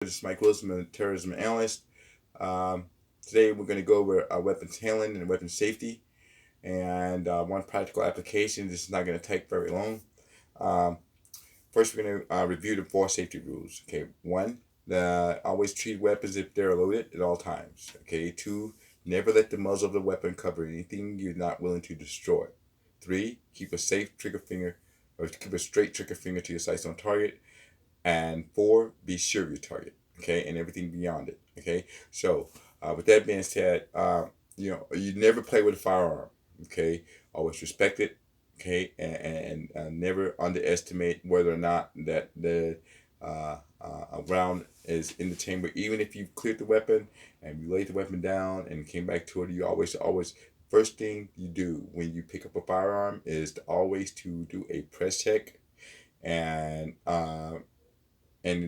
This is Mike Wilson, I'm a terrorism analyst. Today we're going to go over weapons handling and weapons safety, and one practical application. This is not going to take very long. Um, First, we're going to review the 4 safety rules. Okay, 1, always treat weapons if they're loaded at all times. Okay, 2, never let the muzzle of the weapon cover anything you're not willing to destroy. 3, keep a safe trigger finger, or keep a straight trigger finger to your sights on target. And 4, be sure of your target, okay, and everything beyond it, okay. So with that being said, you never play with a firearm, okay. Always respect it, okay, and never underestimate whether or not that the a round is in the chamber. Even if you've cleared the weapon and you laid the weapon down and came back to it, you always first thing you do when you pick up a firearm is to do a press check, and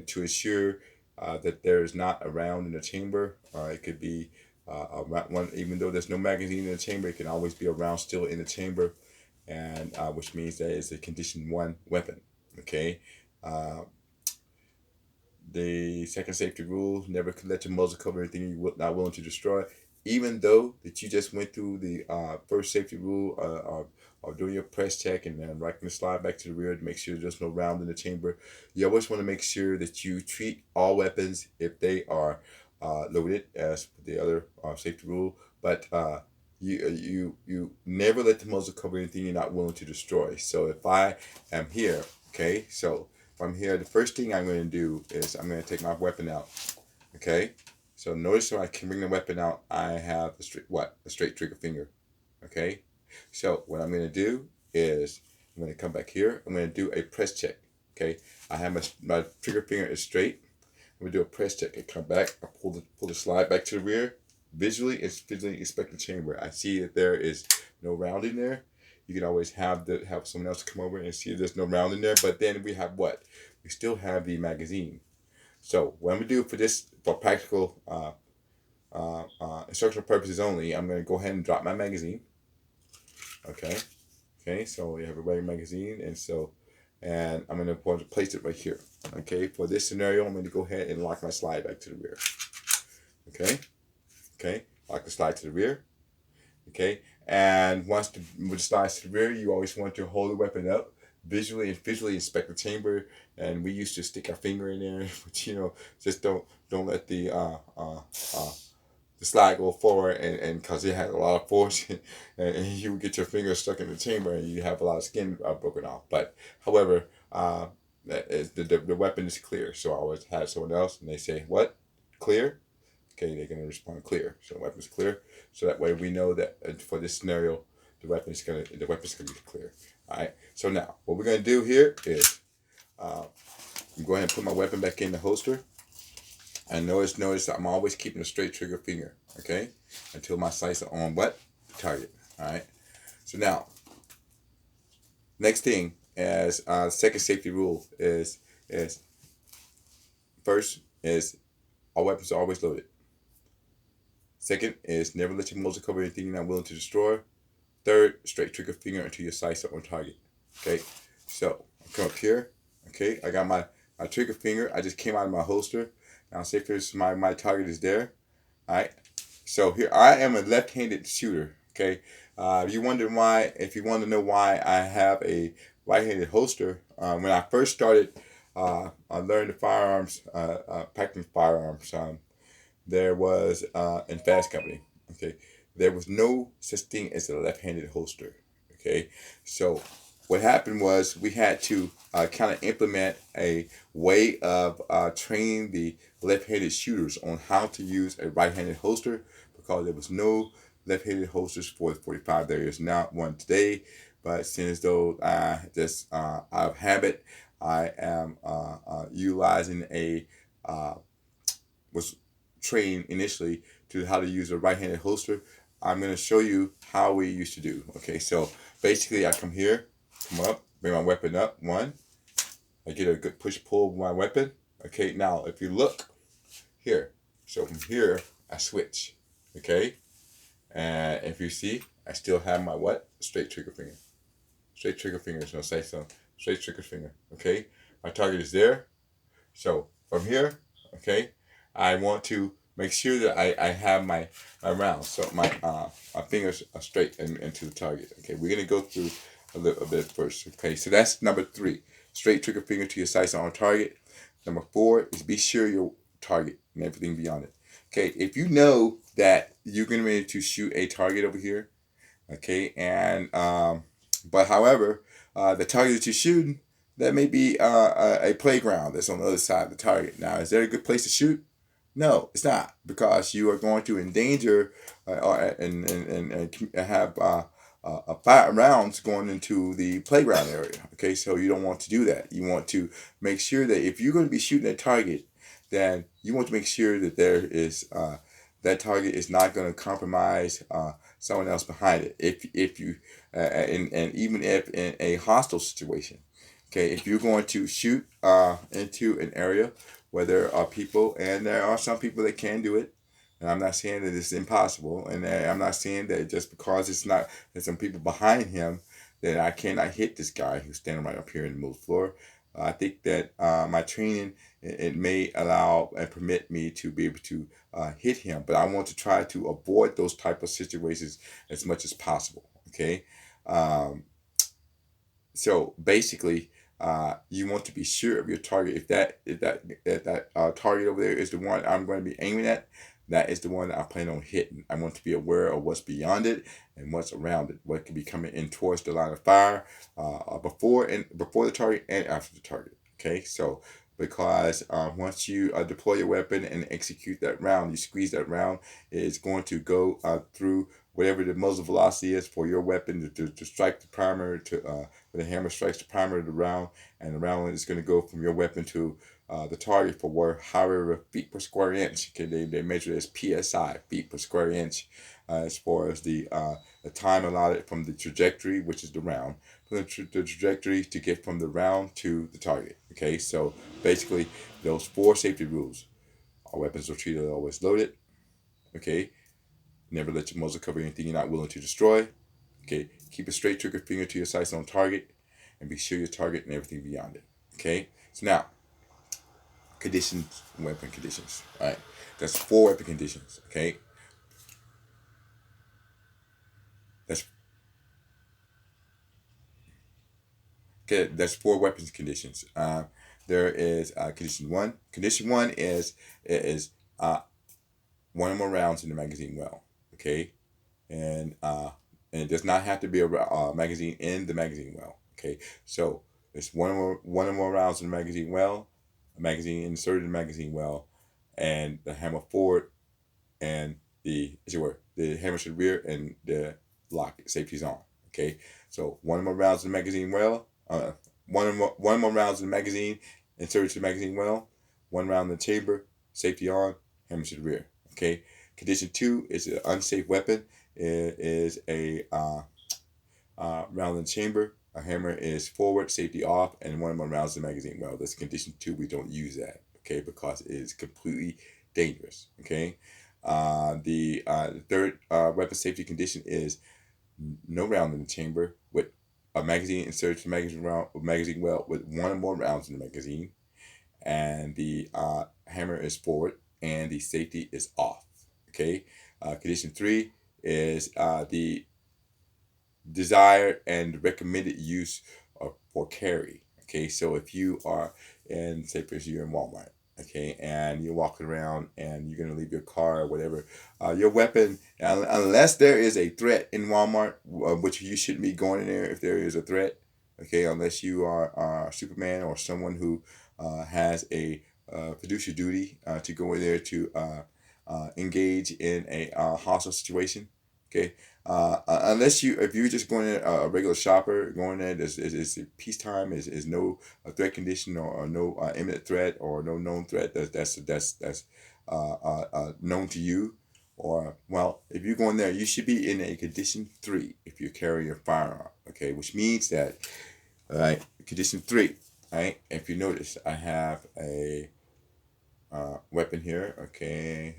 to ensure that there is not a round in the chamber. It could be one, even though there's no magazine in the chamber, it can always be a round still in the chamber, and which means that it's a condition 1 weapon. Okay. The second safety rule: never let your muzzle cover anything you're not willing to destroy. Even though that you just went through the first safety rule of doing your press check and then rocking the slide back to the rear to make sure there's no round in the chamber, you always want to make sure that you treat all weapons if they are loaded as the other safety rule. But you never let the muzzle cover anything you're not willing to destroy. So if I am here, okay, so if I'm here, the first thing I'm going to do is I'm going to take my weapon out, okay. So notice when I can bring the weapon out, I have the straight trigger finger, okay. So what I'm going to do is I'm going to come back here. I'm going to do a press check, okay. I have my trigger finger is straight. I'm going to do a press check. I come back. I pull the slide back to the rear. Visually inspect the chamber. I see that there is no round in there. You can always have someone else come over and see if there's no round in there. But then we have what? We still have the magazine. So what I'm going to do for this, for practical instructional purposes only, I'm going to go ahead and drop my magazine. Okay, so we have a regular magazine, and I'm going to place it right here. Okay, for this scenario, I'm going to go ahead and lock my slide back to the rear. Okay, lock the slide to the rear. Okay, and once the slides to the rear, you always want to hold the weapon up, visually inspect the chamber. And we used to stick our finger in there, but just don't let the slide go forward, and because it had a lot of force, and you would get your finger stuck in the chamber and you have a lot of skin broken off. But however, the weapon is clear. So I always have someone else and they say, what? Clear? Okay, they're going to respond clear. So the weapon's clear. So that way we know that for this scenario, the weapon's going to be clear. All right. So now what we're going to do here is I'm going to put my weapon back in the holster. And notice I'm always keeping a straight trigger finger, okay, until my sights are on what? The target. All right. So now, next thing, as second safety rule is first is all weapons are always loaded. Second is never let your muzzle cover anything you're not willing to destroy. Third, straight trigger finger until your sights are on target. Okay. So I come up here. Okay, I got my trigger finger. I just came out of my holster. Now, say for instance, my target is there. All right. So here I am a left-handed shooter. Okay. If you want to know why I have a right-handed holster, when I first started, I learned the firearms, practicing firearms. There was in Fast Company. Okay. There was no such thing as a left-handed holster. Okay. So what happened was we had to kind of implement a way of training the left-handed shooters on how to use a right-handed holster, because there was no left-handed holsters for the 45. There is not one today, but since though just out of habit, I am utilizing was trained initially to how to use a right-handed holster. I'm going to show you how we used to do. Okay, so basically I come here, come up, bring my weapon up, one. I get a good push-pull of my weapon. Okay, now if you look here, so from here, I switch. Okay, and if you see, I still have my what? Straight trigger finger. Straight trigger finger, so say so. Straight trigger finger. Okay, my target is there. So from here, Okay, I want to make sure that I have my rounds, so my fingers are straight into the target. Okay, we're gonna go through a bit first. Okay, so that's number three. Straight trigger finger to your sights on target. Number four is be sure your target and everything beyond it. Okay, if you know that you're gonna be able to shoot a target over here, okay, and but however, the target that you're shooting, that may be a playground that's on the other side of the target. Now, is that a good place to shoot? No, it's not, because you are going to endanger and have fire rounds going into the playground area. Okay, so you don't want to do that. You want to make sure that if you're going to be shooting a target, then you want to make sure that there is that target is not going to compromise someone else behind it. If you and even if in a hostile situation, okay, if you're going to shoot into an area where there are people, and there are some people that can do it, and I'm not saying that it's impossible, and I'm not saying that just because it's not, there's some people behind him, that I cannot hit this guy who's standing right up here in the middle floor. I think that my training, it may allow and permit me to be able to hit him, but I want to try to avoid those type of situations as much as possible. Okay, um, so basically, you want to be sure of your target. If that target over there is the one I'm going to be aiming at, that is the one that I plan on hitting. I want to be aware of what's beyond it and what's around it, what could be coming in towards the line of fire, before the target and after the target. Okay, so because once you deploy your weapon and execute that round, you squeeze that round, it's going to go through whatever the muzzle velocity is for your weapon to strike the primer, to the hammer strikes the primer of the round, and the round is going to go from your weapon to the target for however feet per square inch. Okay, they measure it as PSI, feet per square inch, as far as the time allotted from the trajectory, which is the round, from the trajectory to get from the round to the target. Okay, so basically those four safety rules. Our weapons are treated always loaded. Okay, never let your muzzle cover anything you're not willing to destroy. Okay, keep a straight trigger finger to your sights on target, and be sure your target and everything beyond it. Okay, so now conditions, weapon conditions. All right, that's four weapon conditions. Okay, that's that's four weapons conditions. There is condition one. Condition one is one or more rounds in the magazine well. Okay, and and it does not have to be a magazine in the magazine well. Okay, so it's one or more rounds in the magazine well, a magazine inserted in the magazine well, and the hammer forward, and the hammer to the rear, and the lock safety's on. Okay, so one or more rounds in the magazine well, one or more rounds in the magazine inserted to the magazine well, one round in the chamber, safety on, hammer to the rear. Okay, condition two is an unsafe weapon. It is a round in the chamber. A hammer is forward, safety off, and one or more rounds in the magazine well. That's condition two. We don't use that, okay, because it is completely dangerous. Okay. The third weapon safety condition is no round in the chamber with a magazine inserted to the magazine well with one or more rounds in the magazine, and the hammer is forward and the safety is off. Okay. Condition three is the desired and recommended use for carry. Okay, so if you are in, say for instance, you're in Walmart, okay, and you're walking around and you're gonna leave your car or whatever, your weapon, unless there is a threat in Walmart, which you shouldn't be going in there if there is a threat. Okay, unless you are Superman or someone who has a fiduciary duty to go in there to engage in a hostile situation. Okay, unless if you're just going in a regular shopper, going there, is peacetime, is no threat condition, or no imminent threat, or no known threat that's known to you, or well, if you're going there, you should be in a condition three if you're carrying a firearm. Okay, which means that, all right, condition three. All right, if you notice, I have a weapon here. Okay,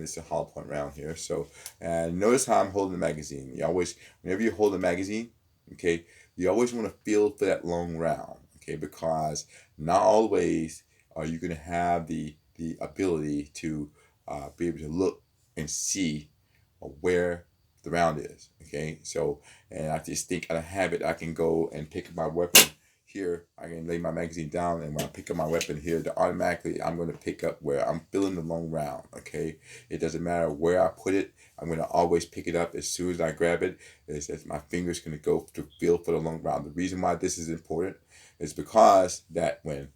it's a hollow point round here. So, and notice how I'm holding the magazine. You always, whenever you hold a magazine, okay, you always want to feel for that long round. Okay, because not always are you gonna have the the ability to be able to look and see where the round is. Okay, so, and I just think out of habit, I can go and pick up my weapon here. I can lay my magazine down, and when I pick up my weapon here, automatically I'm going to pick up where I'm feeling the long round. Okay, it doesn't matter where I put it. I'm going to always pick it up as soon as I grab it. It's that my finger's going to go to feel for the long round. The reason why this is important is because that when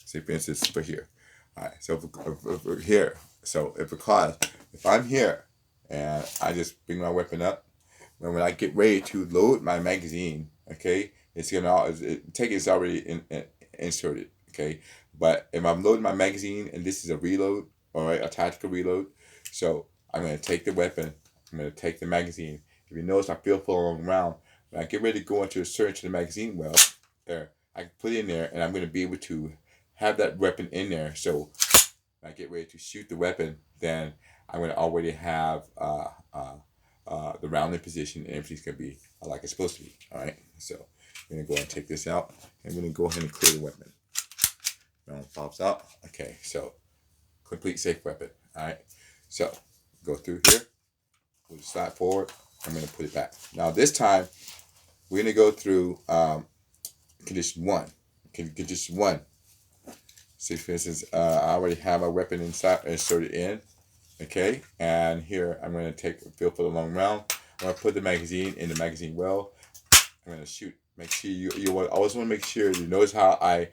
say for instance for here, all right. So if here, so if I'm here and I just bring my weapon up, when I get ready to load my magazine, okay, it's already inserted, okay. But if I'm loading my magazine and this is a reload, all right, a tactical reload, so I'm gonna take the weapon, I'm gonna take the magazine. If you notice, I feel for a long round. When I get ready to go into a search in the magazine, well, there I can put it in there, and I'm gonna be able to have that weapon in there. So when I get ready to shoot the weapon, then I'm gonna already have the round in position, and everything's gonna be like it's supposed to be. All right, so I'm gonna go ahead and take this out, and I'm gonna go ahead and clear the weapon. Round pops out. Okay, so complete safe weapon. All right, so go through here, move the slide forward. I'm gonna put it back. Now this time we're gonna go through condition one. Condition one. See, for instance, I already have my weapon inserted in. Okay, and here I'm going to take a feel for the long round. I'm going to put the magazine in the magazine well. I'm going to shoot. Make sure you always want to make sure you notice how I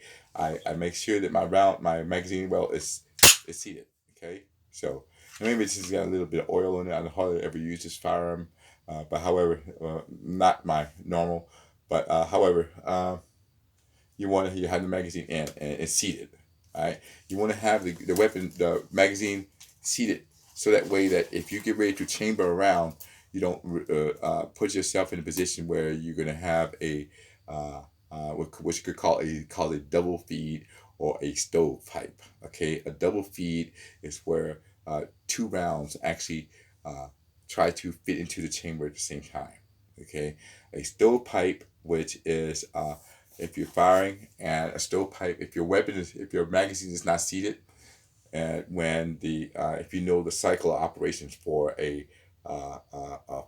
make sure that my magazine well is seated. Okay, so maybe this has got a little bit of oil in it. I hardly ever use this firearm, but however, not my normal. But however, you have the magazine in and it's seated. All right, you want to have the magazine seated. So that way that if you get ready to chamber around, you don't put yourself in a position where you're going to have what you could call a double feed or a stovepipe. Okay, a double feed is where two rounds actually try to fit into the chamber at the same time. Okay, a stovepipe, which is if you're firing, and a stovepipe if your magazine is not seated. And when if you know the cycle of operations for a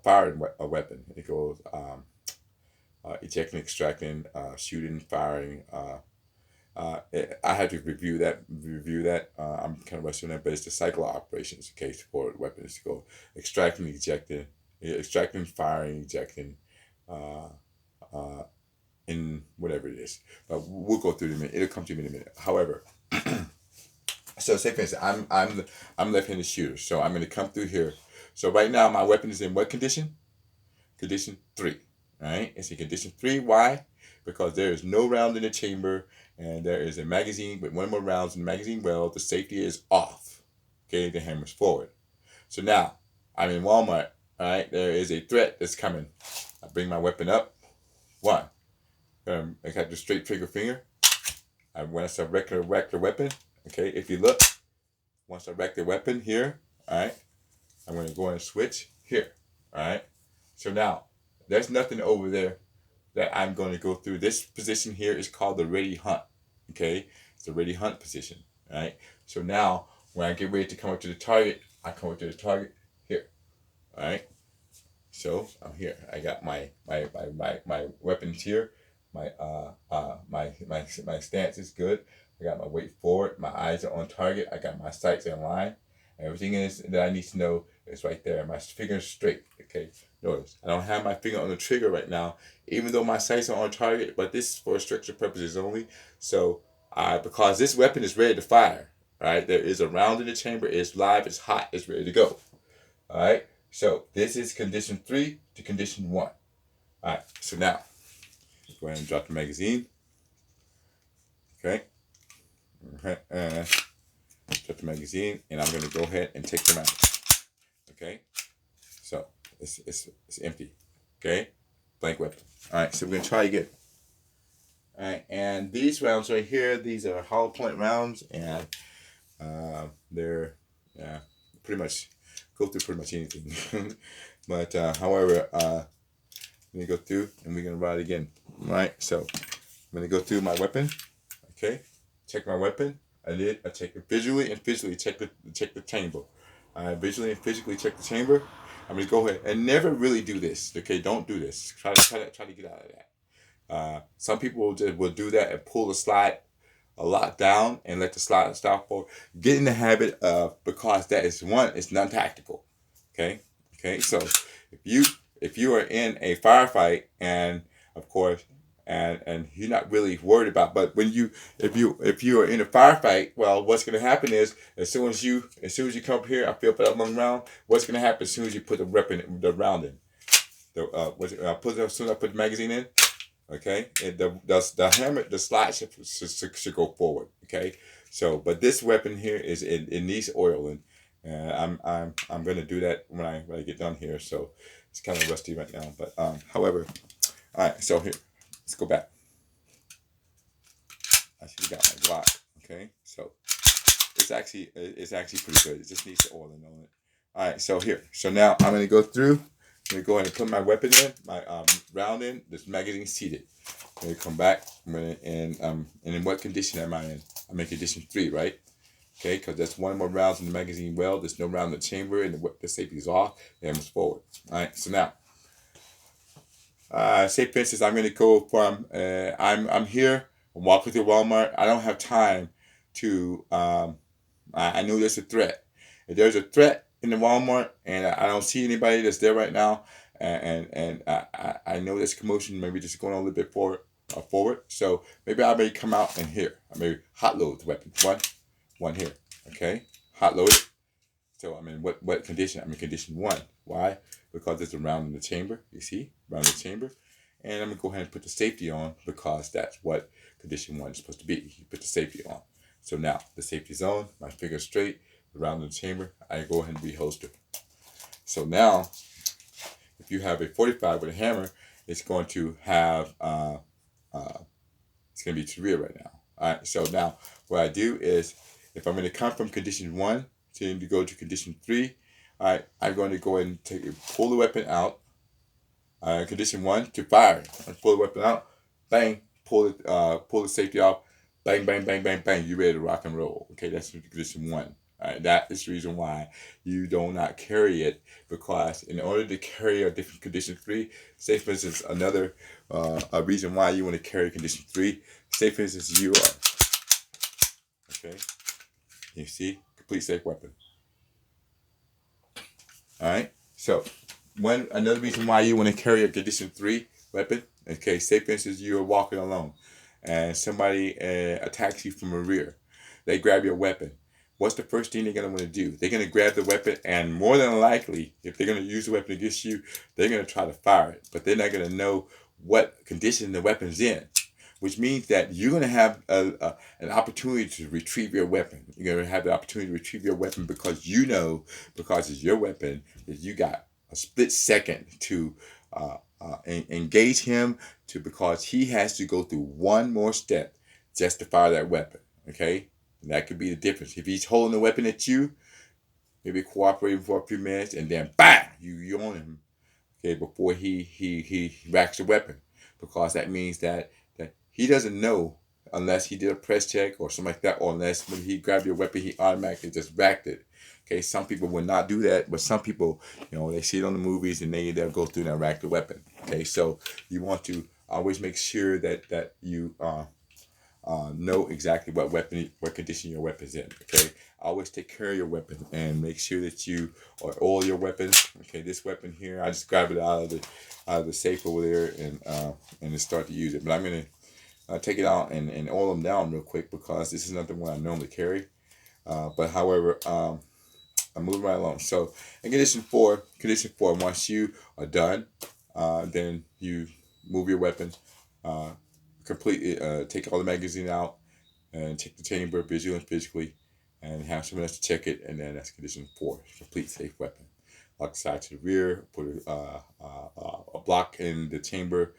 firing a weapon, it goes ejecting, extracting, shooting, firing. I had to review that. I'm kind of rusty on that, but it's the cycle of operations. Okay, for weapons to go extracting, extracting, firing, ejecting, in whatever it is. But we'll go through it in a minute. It'll come to me in a minute. However. So say for instance, I'm left-handed shooter, so I'm going to come through here. So right now my weapon is in what condition? Condition 3. All right, it's in condition 3. Why? Because there is no round in the chamber, and there is a magazine with one more rounds in the magazine well. The safety is off. Okay, the hammer's forward. So now I'm in Walmart. All right, there is a threat that's coming. I bring my weapon up. One, I got the straight trigger finger. When I start wreck the weapon. Okay, if you look, once I wreck the weapon here, all right, I'm going to go and switch here, all right. So now, there's nothing over there that I'm going to go through. This position here is called the ready hunt, okay. It's the ready hunt position, all right. So now, when I get ready to come up to the target, I come up to the target here, all right. So I'm here. I got my weapons here. My stance is good. I got my weight forward. My eyes are on target. I got my sights in line. Everything that I need to know is right there. My finger is straight. Okay. Notice I don't have my finger on the trigger right now, even though my sights are on target. But this is for structure purposes only. So because this weapon is ready to fire. Right. There is a round in the chamber. It's live. It's hot. It's ready to go. All right. So this is condition 3 to condition 1. All right. So now, go ahead and drop the magazine. Okay. Drop the magazine, and I'm going to go ahead and take them out. Okay. So it's empty. Okay. Blank weapon. All right. So we're going to try again. All right. And these rounds right here, these are hollow point rounds, and they're pretty much go through pretty much anything. But however, I'm going to go through, and we're going to ride again. All right. So I'm going to go through my weapon. Okay. Check my weapon. I did. I check it visually and physically. Check the chamber. I visually and physically check the chamber. I'm gonna go ahead and never really do this. Okay, don't do this. Try to get out of that. Some people will do that and pull the slide a lot down and let the slide stop forward. Get in the habit of, because that is one, it's non tactical. Okay, okay. So if you are in a firefight, and of course, and you're not really worried about, but when you if you are in a firefight, well, what's going to happen is as soon as you come up here, I feel for that one round. What's going to happen as soon as you put the round in? As soon as I put the magazine in, okay, and the hammer, the slide should go forward. Okay, so but this weapon here is it needs oiling, and I'm gonna do that when I get done here. So it's kind of rusty right now, but however, all right. So here, let's go back. I should have got my Glock. Okay, so it's actually pretty good. It just needs the oiling on it. All right, so here, so now I'm gonna go through. I'm gonna go ahead and put my weapon in, my round in. This magazine seated. I'm gonna come back. And in what condition am I in? I'm in condition 3, right? Okay, because that's one more rounds in the magazine well. There's no round in the chamber, and the safety is off. And it's forward. All right. So now, say for instance, I'm gonna go from I'm here. I'm walking through Walmart. I don't have time to I know there's a threat. If there's a threat in the Walmart and I don't see anybody that's there right now, and I know there's commotion, maybe just going on a little bit forward. So maybe I may come out and here. I may hot load the weapon. One here. Okay, hot load it. So I'm in what condition? I'm in condition 1. Why? Because there's a round in the chamber. You see, round in the chamber. And I'm gonna go ahead and put the safety on because that's what condition 1 is supposed to be. You put the safety on. So now the safety's on, my finger's straight, around the chamber, I go ahead and reholster. So now, if you have a 45 with a hammer, it's going to have, it's going to be to rear right now. All right, so now what I do is, if I'm going to come from condition 1 to go to condition 3, all right, I'm going to go ahead and pull the weapon out. Condition 1 to fire. I pull the weapon out, bang, pull the safety off, bang, bang, bang, bang, bang. You ready to rock and roll? Okay, that's condition 1. All right, that is the reason why you do not carry it, because in order to carry a different condition 3, say for instance another a reason why you want to carry condition 3. Say for instance you are okay. You see, complete safe weapon. All right, so another reason why you want to carry a condition 3 weapon. Okay, say for instance you're walking alone, and somebody attacks you from the rear. They grab your weapon. What's the first thing they're gonna want to do? They're gonna grab the weapon, and more than likely, if they're gonna use the weapon against you, they're gonna try to fire it. But they're not gonna know what condition the weapon's in, which means that you're gonna have an opportunity to retrieve your weapon. You're gonna have the opportunity to retrieve your weapon because because it's your weapon, that you got a split second to engage him, because he has to go through one more step just to fire that weapon. Okay, and that could be the difference. If he's holding the weapon at you, maybe cooperating for a few minutes, and then bang, you on him. Okay, before he racks the weapon, because that means that he doesn't know unless he did a press check or something like that, or unless when he grabbed your weapon, he automatically just racked it. Okay, some people will not do that, but some people, they see it on the movies and they'll go through and rack the weapon. Okay, so you want to always make sure that you know exactly what condition your weapon's in. Okay, always take care of your weapon and make sure that you oil your weapon. Okay, this weapon here, I just grabbed it out of the safe over there and just start to use it. But I'm gonna take it out and oil them down real quick, because this is not the one I normally carry. But however, I'm moving right along. So in condition 4, once you are done, then you move your weapon, completely take all the magazine out, and check the chamber visually and physically, and have someone else to check it, and then that's condition 4, complete safe weapon. Lock the side to the rear, put a block in the chamber,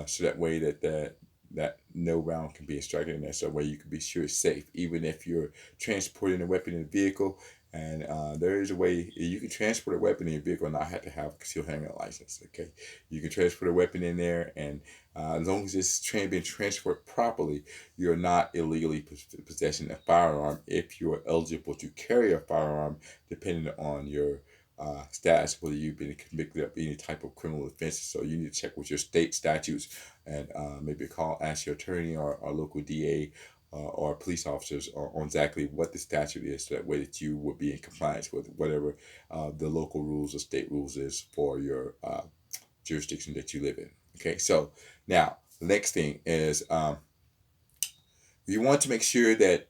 so that way that that no round can be extracted in there, so where you can be sure it's safe, even if you're transporting a weapon in a vehicle. And there is a way you can transport a weapon in your vehicle and not have to have a concealed handgun license. Okay, you can transport a weapon in there, and as long as it's being transported properly, you're not illegally possessing a firearm if you're eligible to carry a firearm, depending on your status, whether you've been convicted of any type of criminal offenses. So you need to check with your state statutes, and maybe ask your attorney or local DA or police officers on exactly what the statute is, so that way that you will be in compliance with whatever the local rules or state rules is for your jurisdiction that you live in. Okay, so now the next thing is you want to make sure that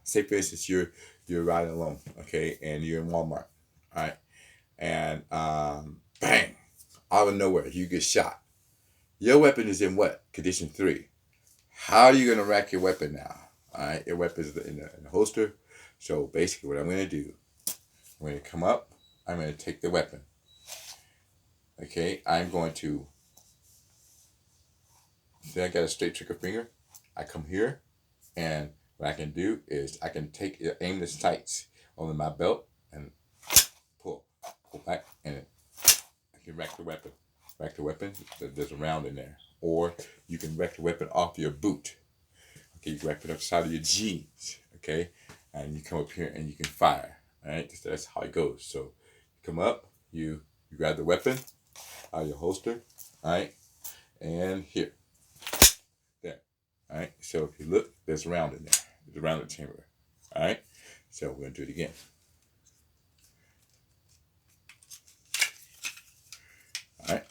say for instance you're riding alone, okay, and you're in Walmart, all right, and bang, out of nowhere you get shot. Your weapon is in what? Condition 3. How are you going to rack your weapon now? All right, your weapon is in the holster. So basically what I'm going to do, I'm going to come up, I'm going to take the weapon. Okay, I'm going to, see I got a straight trigger finger. I come here, and what I can do is I can aim the sights on my belt and pull back, and I can rack the weapon. Rack the weapon, there's a round in there. Or you can rack the weapon off your boot. Okay, you can rack it up the side of your jeans. Okay, and you come up here and you can fire. All right, that's how it goes. So you come up, you grab the weapon out of your holster. All right, and here, there. All right, so if you look, there's a round in there. There's a round in the chamber. All right, so we're gonna do it again. All right.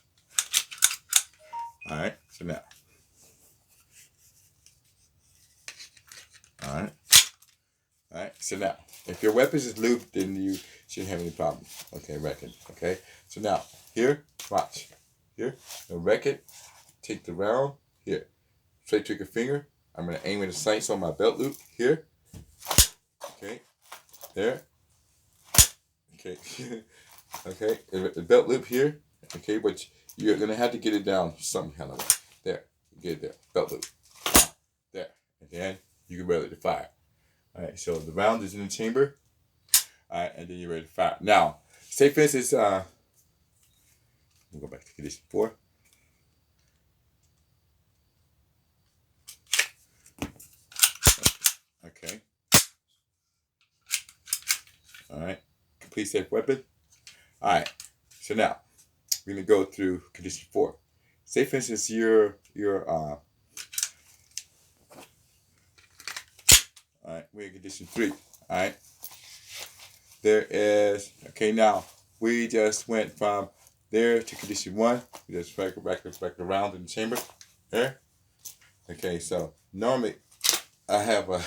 All right, so now. All right. All right, so now, if your weapon is lubed, then you shouldn't have any problem. Okay, reckon. Okay, so now, here, watch. Here, the record, take the round, here. Straight trigger finger. I'm going to aim at the sights on my belt loop, here. Okay, there. Okay, okay, the belt loop here. Okay, but you're going to have to get it down some kind of way. There, get it there, belt loop. There, and then you can ready to fire. All right, so the round is in the chamber. All right, and then you're ready to fire. Now, say for instance, we'll go back to condition 4. Okay. All right, complete safe weapon. All right, so now we're gonna go through condition 4. Say for instance, all right, we're in condition 3. All right. There is, okay, now we just went from there to condition 1. We just back around in the chamber. There. Okay, so normally I have a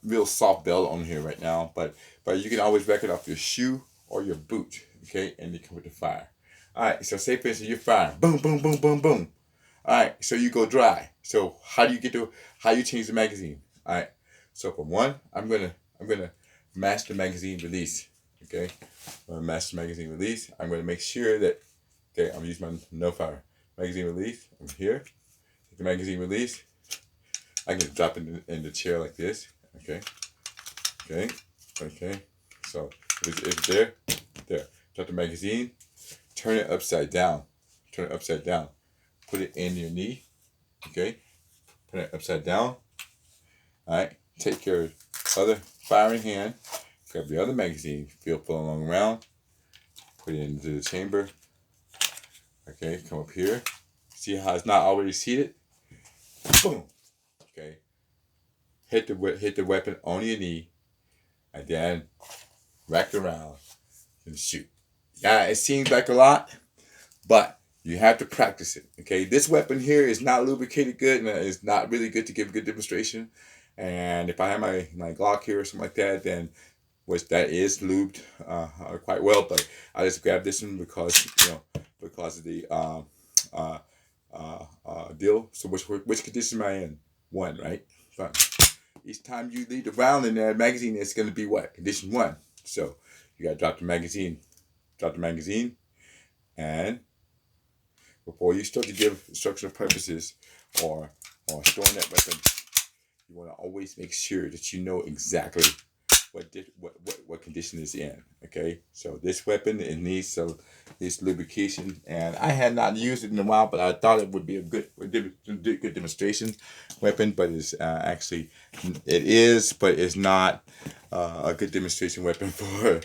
real soft belt on here right now, but you can always rack it off your shoe or your boot. Okay, and you come with the fire. All right, so say for instance you're firing, boom, boom, boom, boom, boom. All right, so you go dry. So how you change the magazine? All right, so for one, I'm gonna master magazine release. Okay, master magazine release. I'm gonna make sure that, okay, I'm using my no fire magazine release. I'm here. Take the magazine release. I can drop it in the chair like this. Okay, okay, okay. So it's there. Drop the magazine. Turn it upside down. Turn it upside down. Put it in your knee, okay? Put it upside down. All right, take your other firing hand, grab the other magazine, feel along around, put it into the chamber. Okay, come up here. See how it's not already seated? Boom. Okay. Hit the weapon on your knee, and then rack around and shoot. Yeah, it seems like a lot, but you have to practice it, okay? This weapon here is not lubricated good, and it's not really good to give a good demonstration. And if I have my Glock here or something like that, then which that is lubed quite well, but I just grabbed this one because of the deal. So which condition am I in? 1, right? But each time you leave the round in that magazine, it's going to be what? Condition 1. So you got to drop the magazine, and before you start to give instructional purposes or storing that weapon, you want to always make sure that you know exactly what condition it's in. Okay, so this weapon, it needs some this lubrication, and I had not used it in a while, but I thought it would be a good demonstration weapon. But it's actually it is, but it's not a good demonstration weapon for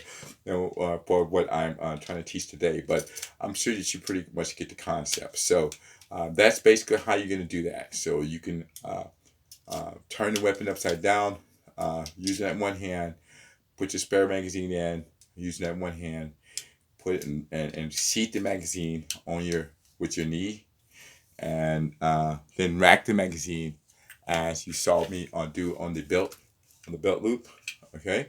for what I'm trying to teach today. But I'm sure that you pretty much get the concept. So that's basically how you're going to do that. So you can turn the weapon upside down, using that one hand, put your spare magazine in, using that one hand, put it in, and seat the magazine on your with your knee, and then rack the magazine as you saw me do on the belt loop, okay,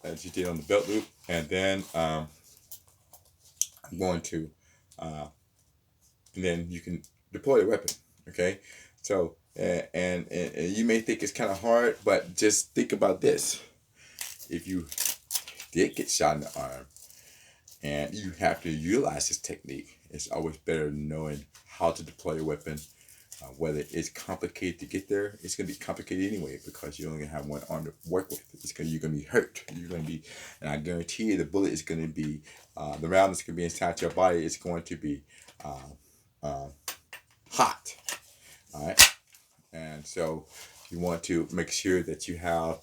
as you did on the belt loop, and then I'm going to, uh, and then you can deploy the weapon, okay. So and you may think it's kind of hard, but just think about this: if you did get shot in the arm and you have to utilize this technique, it's always better knowing how to deploy a weapon. Whether it's complicated to get there, it's going to be complicated anyway because you only have one arm to work with. You're going to be hurt. You're going to be, and I guarantee you, the bullet is going to be, the round that's going to be inside your body is going to be uh, hot. All right, and so you want to make sure that you have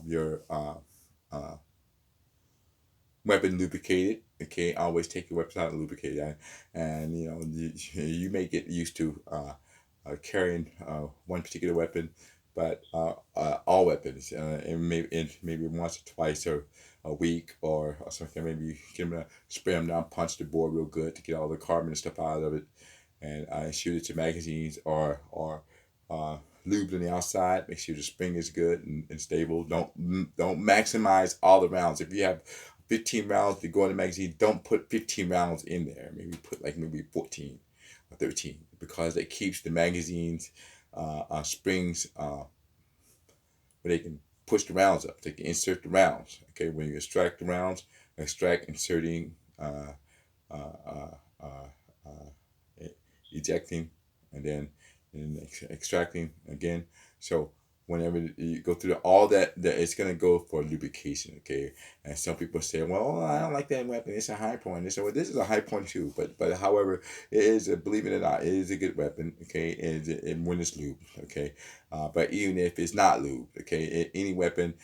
your uh, weapon lubricated. Okay, always take your weapon out and lubricate that. And you know you may get used to carrying one particular weapon, but all weapons, and maybe once or twice or a week or something. Maybe you can spray them down, punch the board real good to get all the carbon and stuff out of it, and ensure that your magazines are uh, lubed on the outside. Make sure the spring is good and stable. Don't maximize all the rounds. If you have 15 rounds to go in the magazine, don't put 15 rounds in there. Maybe put like maybe 14 or 13 because it keeps the magazines springs where they can push the rounds up. They can insert the rounds. Okay, when you extract the rounds, inserting, uh, uh, uh, ejecting, and then extracting again. So whenever you go through all that it's gonna go for lubrication. Okay, and some people say, well, I don't like that weapon. It's a high point. They say, well, this is a high point too. But however, it is believe it or not, it is a good weapon. Okay, and when it's lubed. Okay, but even if it's not lubed, okay, any weapon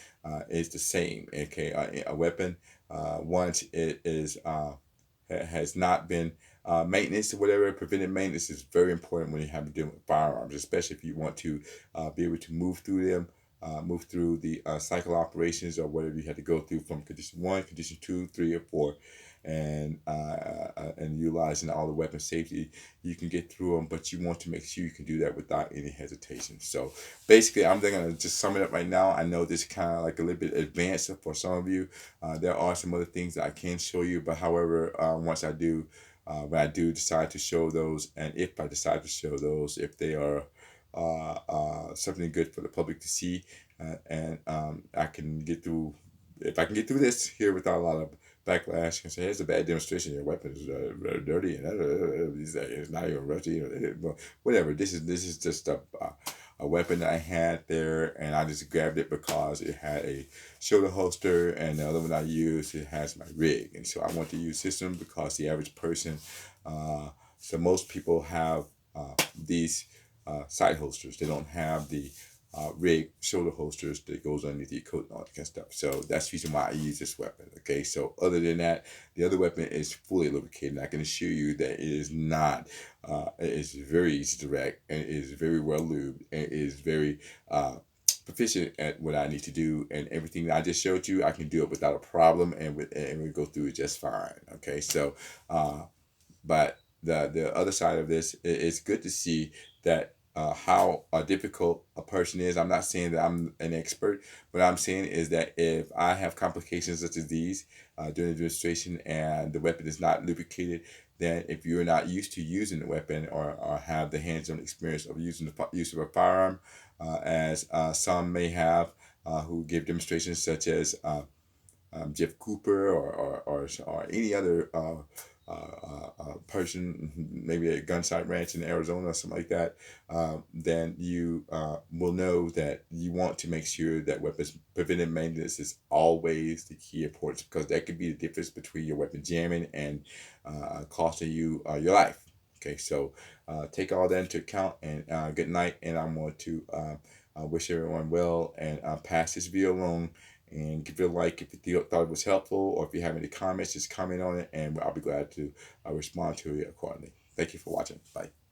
is the same. Okay, a weapon once it is has not been maintenance or whatever, preventive maintenance is very important when you have to deal with firearms, especially if you want to be able to move through them, move through the cycle operations or whatever you had to go through from condition 1, condition 2, 3, or 4, and utilizing all the weapon safety, you can get through them, but you want to make sure you can do that without any hesitation. So basically, I'm going to just sum it up right now. I know this is kind of like a little bit advanced for some of you. There are some other things that I can show you, but however, once I do, when I do decide to show those, and if I decide to show those, if they are something good for the public to see, and I can get through, if I can get through this here without a lot of backlash and say, here's a bad demonstration, your weapon is dirty, and it's not even rusty, whatever. This is just a weapon that I had there, and I just grabbed it because it had a shoulder holster, and the other one I used, it has my rig. And so I want to use this one because the average person, so most people have these side holsters. They don't have the rig shoulder holsters that goes underneath your coat and all that kind of stuff. So that's the reason why I use this weapon. Okay, so other than that, the other weapon is fully lubricated. I can assure you that it is not. It is very easy to rack, and it is very well lubed, and it is very proficient at what I need to do, and everything that I just showed you, I can do it without a problem, and we go through it just fine. Okay, so but the other side of this, it's good to see that how difficult a person is. I'm not saying that I'm an expert, but I'm saying is that if I have complications such as these during the demonstration and the weapon is not lubricated, then if you're not used to using the weapon or have the hands-on experience of using the use of a firearm, as some may have who give demonstrations such as Jeff Cooper or any other a person, maybe a gun site ranch in Arizona or something like that, then you will know that you want to make sure that weapons preventive maintenance is always the key importance, because that could be the difference between your weapon jamming and costing you your life. Okay, so take all that into account, and good night. And I'm going to wish everyone well, and pass this video along, and give it a like if you thought it was helpful, or if you have any comments, just comment on it, and I'll be glad to respond to it accordingly. Thank you for watching. Bye.